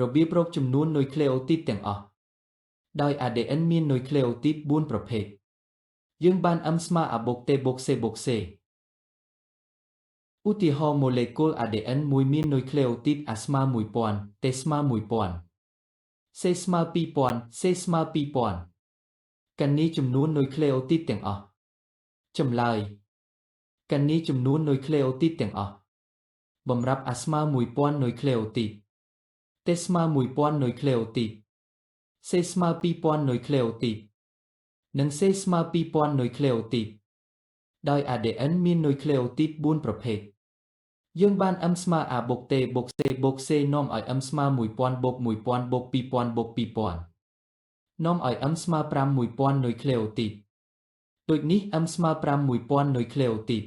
របៀបរកចំនួននុយក្លេអូទីតទាំងអស់ដោយ ADN មាននុយក្លេអូទីត4ប្រភេទយើងបាន M ស្មើ A បូក T បូក C បូក C ឧទាហរណ៍ម៉ូលេគុល ADN មួយមាននុយក្លេអូទីត A ស្មើ 1000 T ស្មើ 1000 C ស្មើ 2000 C ស្មើ 2000កន្នីចំនួននុយក្លេអូទីតទាំងអស់ចម្លើយកន្នីចំនួននុយក្លេអូទីតទាំងអស់បំរាប់ A ស្មើ 1000 នុយក្លេអូទីត T ស្មើ 1000 នុយក្លេអូទីត C ស្មើ 2000 នុយក្លេអូទីតនិង C ស្មើ 2000 នុយក្លេអូទីតដោយ ADN មាននុយក្លេអូទីត4ប្រភេទយើងបាន M ស្មើ A បូក T បូក C បូក C នាំឲ្យ M ស្មើ 1000 បូក 1000 បូក 2000 បូក 2000នាំឲ្យ M ស្មើ 5000 នុយក្លេអូទីតដូចនេះ M ស្មើ 5000 នុយក្លេអូទីត